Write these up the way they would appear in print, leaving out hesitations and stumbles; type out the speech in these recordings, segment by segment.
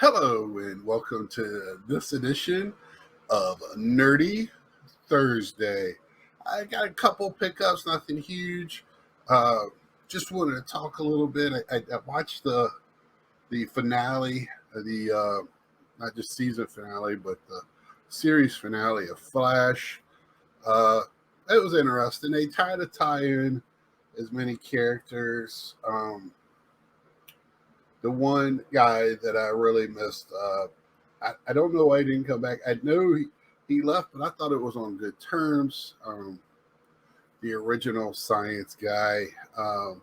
Hello, and welcome to this edition of Nerdy Thursday. I got a couple pickups, nothing huge. Uh, just wanted to talk a little bit. I watched the finale, the not just season finale, but the series finale of Flash. Uh, it was interesting. They tried to tie in as many characters. The one guy that I really missed. I don't know why he didn't come back. I know he left, but I thought it was on good terms. The original science guy. Um,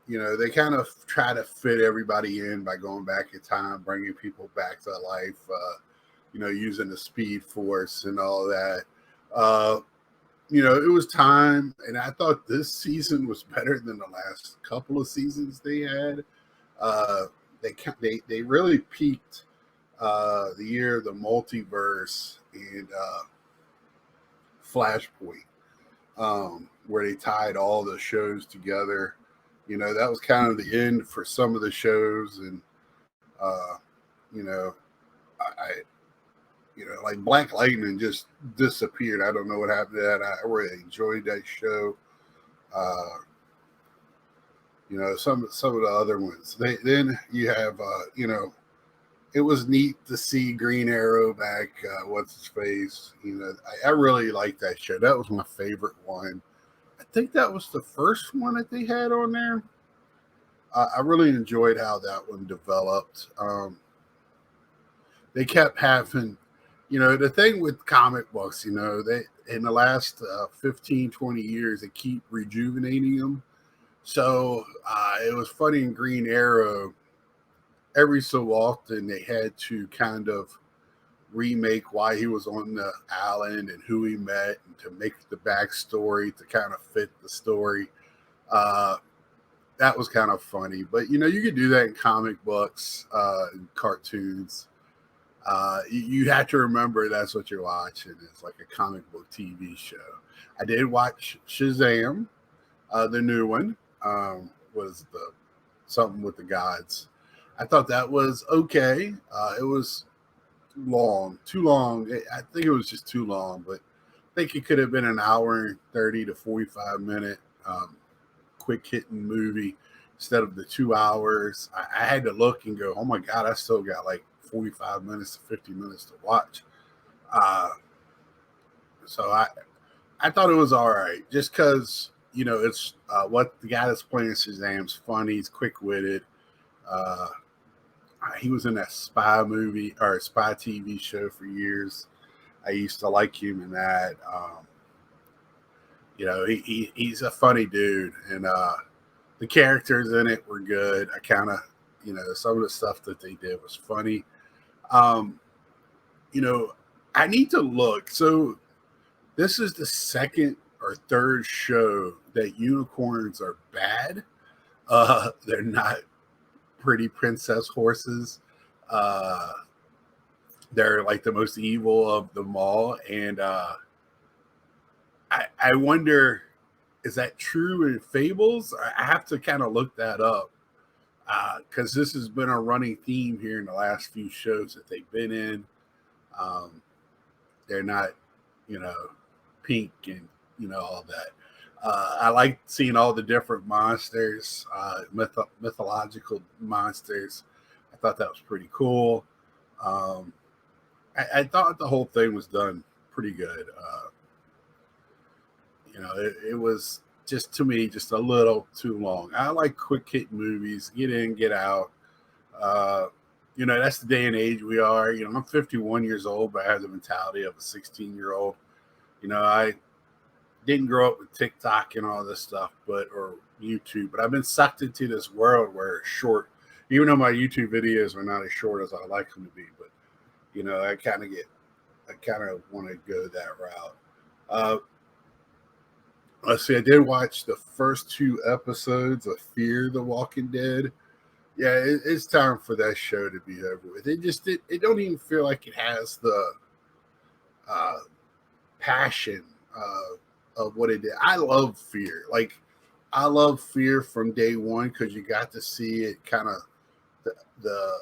they kind of try to fit everybody in by going back in time, bringing people back to life. Using the Speed Force and all that. Uh, it was time, and I thought this season was better than the last couple of seasons they had. Uh, they really peaked the year of the multiverse and Flashpoint, where they tied all the shows together. That was kind of the end for some of the shows, and uh, you know, I like Black Lightning just disappeared. I don't know what happened to that. I really enjoyed that show. Uh, some of the other ones. Then you have it was neat to see Green Arrow back. What's his face? I really liked that show. That was my favorite one. I think that was the first one that they had on there. I really enjoyed how that one developed. They kept having, the thing with comic books, they in the last 15, 20 years, they keep rejuvenating them. So it was funny in Green Arrow. Every so often, they had to kind of remake why he was on the island and who he met, and to make the backstory to kind of fit the story. Uh, that was kind of funny, but you could do that in comic books, and cartoons. You have to remember that's what you're watching. It's like a comic book TV show. I did watch Shazam, the new one. Was the something with the gods. I thought that was okay. It was long, too long. I think it was just too long, but I think it could have been an hour and 30 to 45 minute quick hitting movie instead of the 2 hours. I had to look and go, oh my God, I still got like 45 minutes to 50 minutes to watch. Uh, so I thought it was all right, just because it's what the guy that's playing Shazam's funny. He's quick witted. Uh, he was in that spy movie or spy TV show for years. I used to like him in that. He's a funny dude, and the characters in it were good. I kind of, some of the stuff that they did was funny. Um, you know, I need to look. So this is the second or third show that unicorns are bad. They're not pretty princess horses. Uh, they're like the most evil of them all, and I wonder, is that true in fables? I have to kind of look that up because this has been a running theme here in the last few shows that they've been in. Um, they're not, you know, pink and all that. I like seeing all the different monsters, mythological monsters. I thought that was pretty cool. Um, I thought the whole thing was done pretty good. It was just to me just a little too long. I like quick hit movies, get in, get out. Uh, that's the day and age we are. I'm 51 years old, but I have the mentality of a 16-year-old. I didn't grow up with TikTok and all this stuff, or YouTube, but I've been sucked into this world where it's short. Even though my YouTube videos are not as short as I like them to be, but I kind of want to go that route. Uh, let's see, I did watch the first two episodes of Fear the Walking Dead. Yeah, it's time for that show to be over with. It don't even feel like it has the uh, passion of what it did. I love Fear. Like, I love Fear from day one because you got to see it kind of the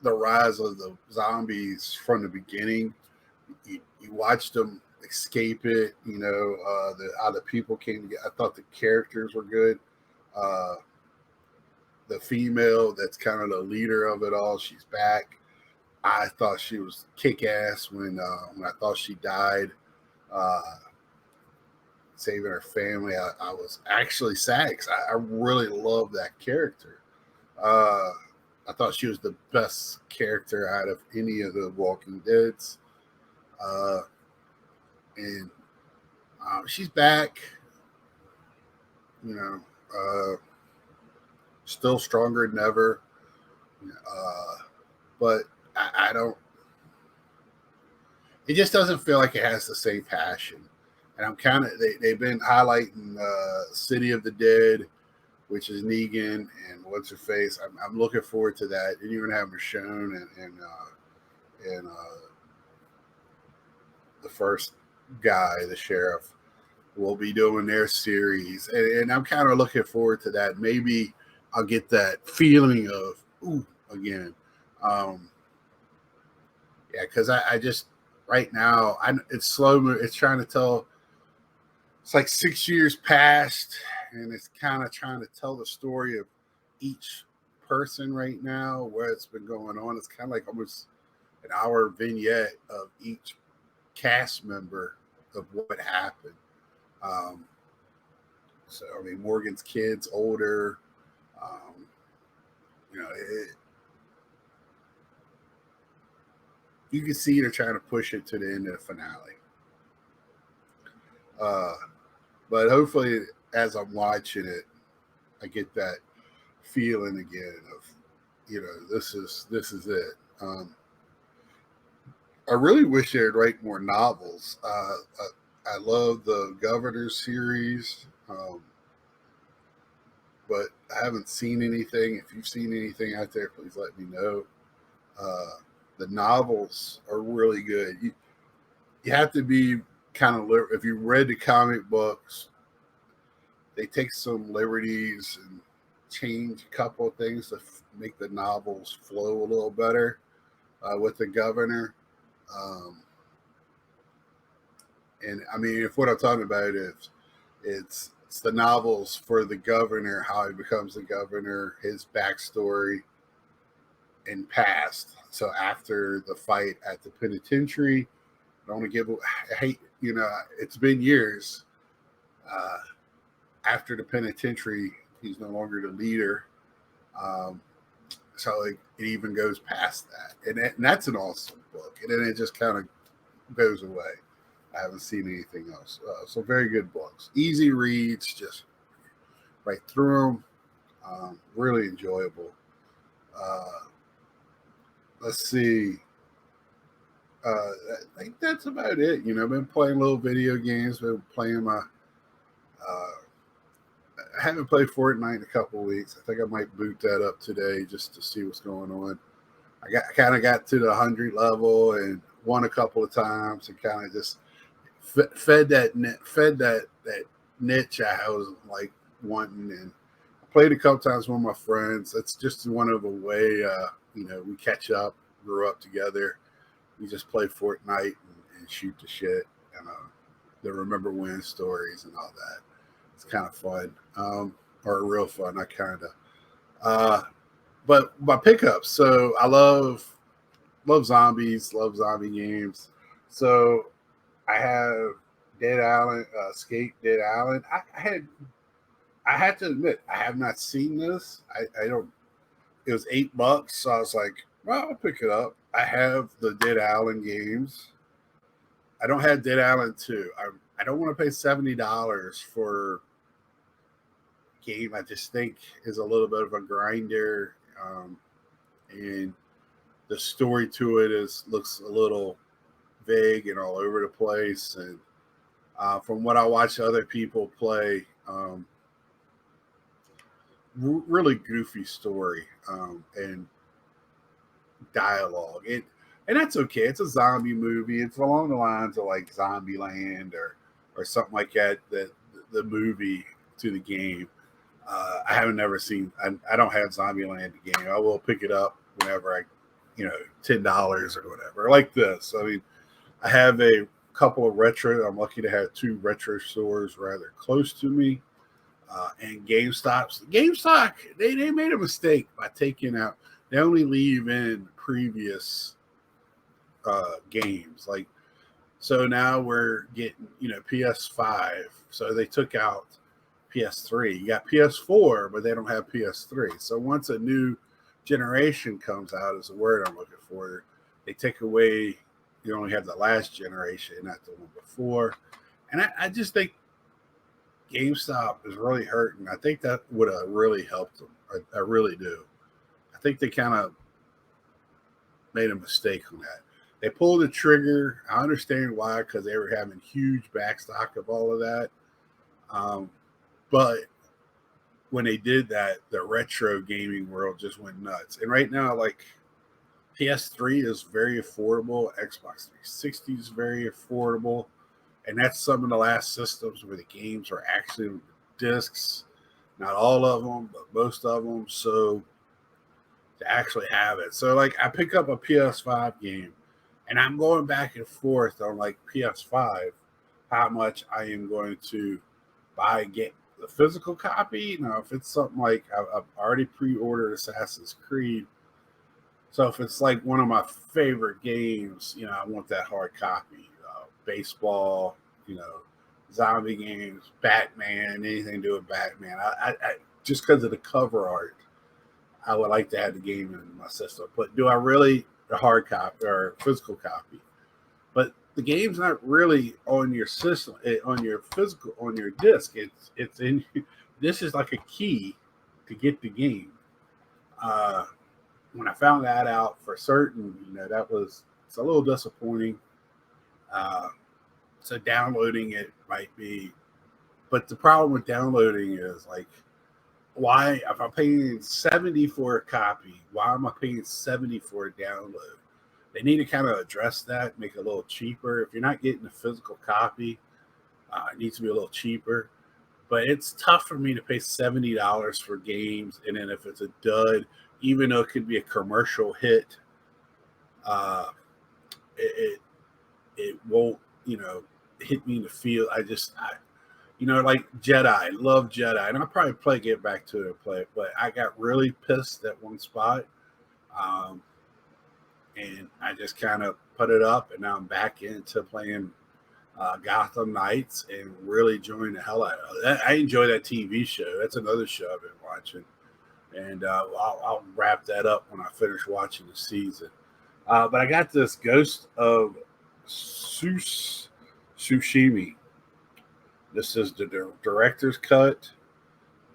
the rise of the zombies from the beginning. You watched them escape it. How the people came together. I thought the characters were good. Uh, the female that's kind of the leader of it all, she's back. I thought she was kick ass when I thought she died, uh, saving her family. I was actually sad because I really love that character. Uh, I thought she was the best character out of any of the Walking Deads. Uh, and she's back, you know, still stronger than ever. Uh, but I don't, it just doesn't feel like it has the same passion. And I'm kind of, they've been highlighting City of the Dead, which is Negan and what's her face. I'm looking forward to that. And you're going to have Michonne and the first guy, the sheriff, will be doing their series. And I'm kind of looking forward to that. Maybe I'll get that feeling of, ooh, again. Yeah, because I just, right now, it's slow. It's trying to tell, it's like 6 years past, and it's kind of trying to tell the story of each person right now, where it's been going on. It's kind of like almost an hour vignette of each cast member of what happened. Um, so, I mean, Morgan's kids older. Um, you can see they're trying to push it to the end of the finale. Uh, but hopefully, as I'm watching it, I get that feeling again of, this is it. I really wish they'd write more novels. I love the Governor series, but I haven't seen anything. If you've seen anything out there, please let me know. The novels are really good. You have to be kind of, if you read the comic books, they take some liberties and change a couple of things to make the novels flow a little better with the Governor. And I mean, if what I'm talking about is it's the novels for the Governor, how he becomes the Governor, his backstory and past. So after the fight at the penitentiary, I don't want to give. I hate, it's been years. After the penitentiary, he's no longer the leader. So it even goes past that, and that's an awesome book. And then it just kind of goes away. I haven't seen anything else. So very good books, easy reads, just right through them. Really enjoyable. Let's see. I think that's about it. I've been playing little video games. Been playing my. I haven't played Fortnite in a couple of weeks. I think I might boot that up today just to see what's going on. I kind of got to the 100 level and won a couple of times and kind of just fed that niche I was like wanting, and I played a couple times with my friends. That's just one of the way we catch up, grew up together. We just play Fortnite and shoot the shit and the remember when stories and all that. It's kind of fun, or real fun. I kind of, but my pickups. So I love zombies, love zombie games. So I have Dead Island, Escape Dead Island. I had to admit, I have not seen this. I don't. It was $8, so I was like, well, I'll pick it up. I have the Dead Island games. I don't have Dead Island 2. I don't want to pay $70 for a game I just think is a little bit of a grinder, and the story to it looks a little vague and all over the place. And from what I watch other people play, really goofy story and dialogue. And that's okay. It's a zombie movie. It's along the lines of like Zombieland or something like that. The movie to the game. I haven't never seen. I don't have Zombieland the game. I will pick it up whenever I $10 or whatever. Like this. I mean, I have a couple of retro. I'm lucky to have two retro stores rather close to me. And GameStop's GameStop, they made a mistake by taking out. They only leave in previous games. Like, so now we're getting PS5. So they took out PS3. You got PS4, but they don't have PS3. So once a new generation comes out, is the word I'm looking for, they take away. You only have the last generation, not the one before. And I just think GameStop is really hurting. I think that would have really helped them. I really do. I think they kind of made a mistake on that. They pulled the trigger. I understand why, because they were having huge backstock of all of that. But when they did that, the retro gaming world just went nuts. And right now, like, PS3 is very affordable. Xbox 360 is very affordable. And that's some of the last systems where the games are actually on discs. Not all of them, but most of them. So to actually have it. So, like, I pick up a PS5 game, and I'm going back and forth on, like, PS5, how much I am going to get the physical copy. Now, if it's something like I've already pre-ordered Assassin's Creed, so if it's like one of my favorite games, I want that hard copy. Baseball, zombie games, Batman, anything to do with Batman. I just because of the cover art, I would like to have the game in my system. But do I really a hard copy or physical copy? But the game's not really on your system, on your physical, on your disc. It's in. This is like a key to get the game. When I found that out for certain, it's a little disappointing. So downloading it might be, but the problem with downloading is, like, why, if I'm paying 70 for a copy, why am I paying 70 for a download? They need to kind of address that, make it a little cheaper. If you're not getting a physical copy, it needs to be a little cheaper. But it's tough for me to pay $70 for games, and then if it's a dud, even though it could be a commercial hit, it won't, hit me in the field. Like Jedi, love Jedi, and I'll probably get back to it and play it. But I got really pissed at one spot, and I just kind of put it up, and now I'm back into playing Gotham Knights and really enjoying the hell out of it. I enjoy that TV show. That's another show I've been watching, and I'll wrap that up when I finish watching the season. But I got this Ghost of Tsushima. This is the director's cut.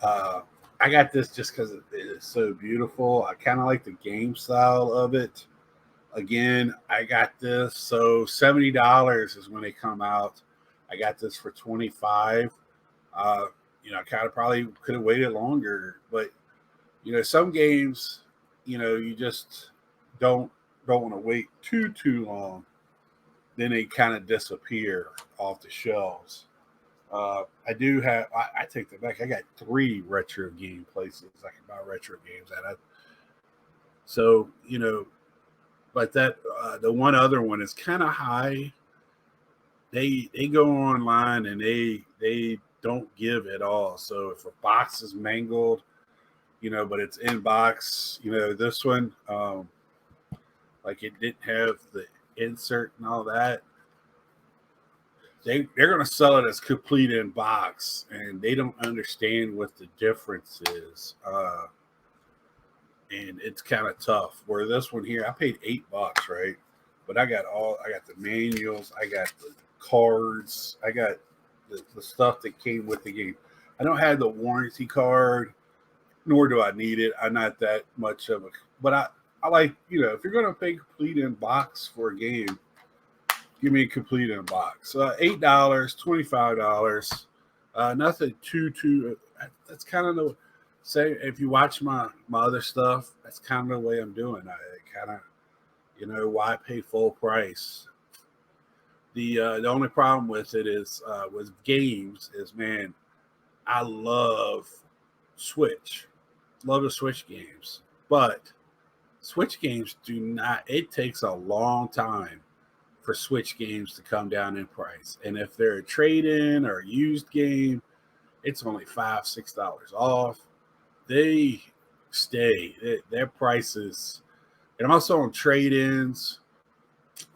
I got this just because it is so beautiful. I kind of like the game style of it. Again, I got this. So $70 is when they come out. I got this for $25. I kind of probably could have waited longer, but some games, you just don't want to wait too long. Then they kind of disappear off the shelves. I do have. I take that back. I got 3 retro game places I can buy retro games at. So but that the one other one is kind of high. They go online and they don't give at all. So if a box is mangled, but it's in box, this one, like, it didn't have the insert and all that. They're going to sell it as complete in box, and they don't understand what the difference is. And it's kind of tough. Where this one here, I paid $8, right? But I got the manuals, I got the cards, I got the stuff that came with the game. I don't have the warranty card, nor do I need it. I'm not that much of a, but I like, if you're going to pay complete in box for a game, give me a complete in box. $8, $25. Nothing too. That's kind of the say. If you watch my other stuff, that's kind of the way I'm doing. I kind of, why pay full price? The only problem with it is with games is, man, I love Switch, love the Switch games, but Switch games do not. It takes a long time for Switch games to come down in price, and if they're a trade-in or a used game, it's only $5-6 off. They stay. Their prices, and I'm also on trade-ins.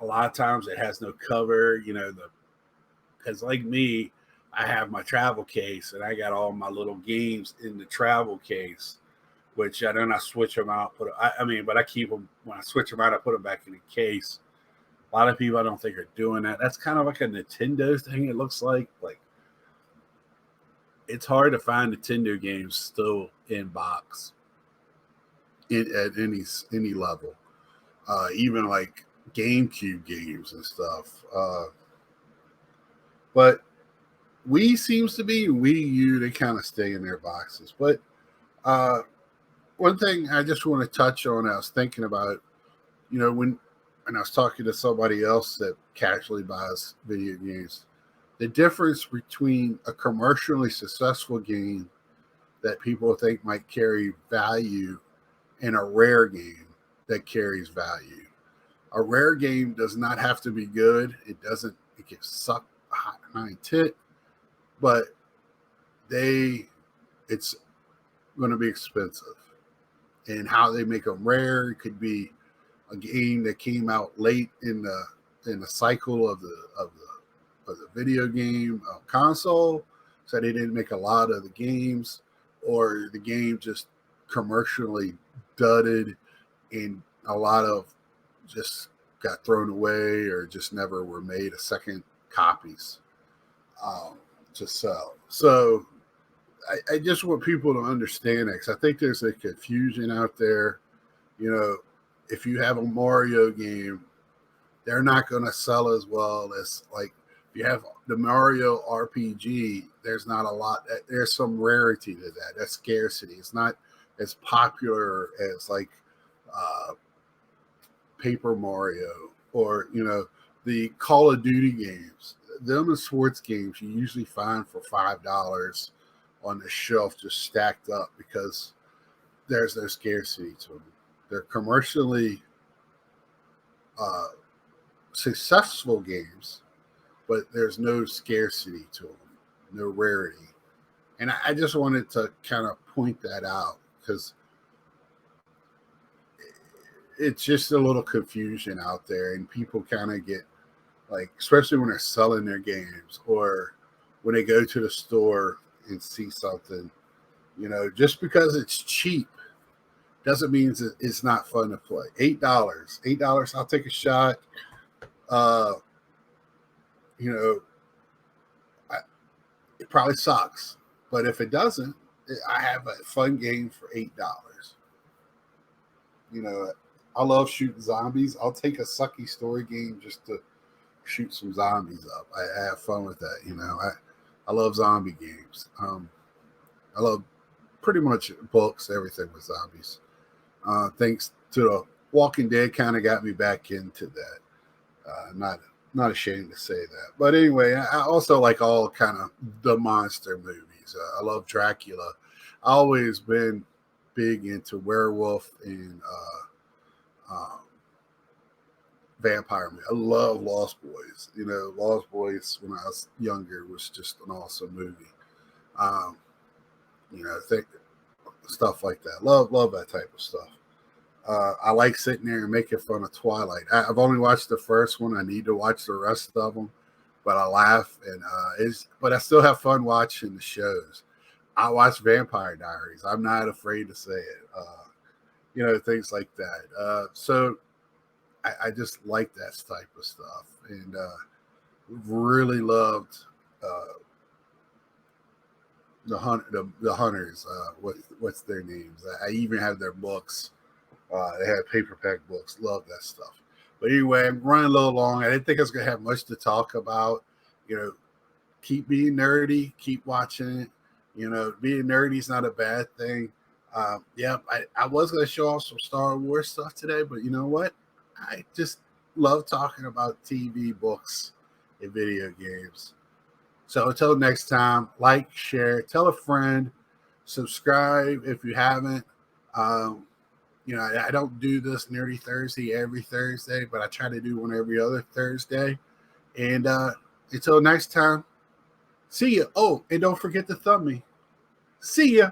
A lot of times it has no cover. Because like me, I have my travel case and I got all my little games in the travel case, which I then I switch them out. But I keep them when I switch them out. I put them back in the case. A lot of people I don't think are doing that. That's kind of like a Nintendo thing. It looks like it's hard to find Nintendo games still in box at any level. Even like GameCube games and stuff. But Wii seems to be Wii U. They kind of stay in their boxes. But one thing I just want to touch on, I was thinking about, when I was talking to somebody else that casually buys video games, the difference between a commercially successful game that people think might carry value and a rare game that carries value. A rare game does not have to be good. It doesn't. It can suck a hot nine tit, but it's going to be expensive. And how they make them rare, it could be a game that came out late in the cycle of the video game console, so they didn't make a lot of the games, or the game just commercially dudded and a lot of just got thrown away or just never were made a second copies to sell. So I just want people to understand that, because I think there's a confusion out there. If you have a Mario game, they're not going to sell as well as, like, if you have the Mario RPG, there's not a lot. There's some rarity to that. That's scarcity. It's not as popular as like Paper Mario or the Call of Duty games. Them and sports games you usually find for $5 on the shelf, just stacked up, because there's no scarcity to them. They're commercially successful games, but there's no scarcity to them, no rarity. And I just wanted to kind of point that out, because it's just a little confusion out there, and people kind of get, like, especially when they're selling their games or when they go to the store and see something, just because it's cheap doesn't mean it's not fun to play. $8, I'll take a shot. It probably sucks, but if it doesn't, I have a fun game for $8. I love shooting zombies. I'll take a sucky story game just to shoot some zombies up. I have fun with that. I love zombie games. I love pretty much books, everything with zombies. Thanks to the Walking Dead, kind of got me back into that. Not ashamed to say that. But anyway, I also like all kind of the monster movies. I love Dracula. I've always been big into werewolf and vampire movie. I love Lost Boys. Lost Boys when I was younger was just an awesome movie. I think stuff like that. Love that type of stuff. I like sitting there and making fun of Twilight. I've only watched the first one. I need to watch the rest of them, but I laugh but I still have fun watching the shows. I watch Vampire Diaries. I'm not afraid to say it. Things like that. So I just like that type of stuff, and really loved the hunters. What's their names? I even have their books. They had paperback books. Love that stuff. But anyway, I'm running a little long. I didn't think I was going to have much to talk about. Keep being nerdy. Keep watching it. Being nerdy is not a bad thing. I was going to show off some Star Wars stuff today, but you know what? I just love talking about TV, books, and video games. So until next time, like, share, tell a friend, subscribe if you haven't. I don't do this Nerdy Thursday every Thursday, but I try to do one every other Thursday. And until next time, see ya. Oh, and don't forget to thumb me. See ya.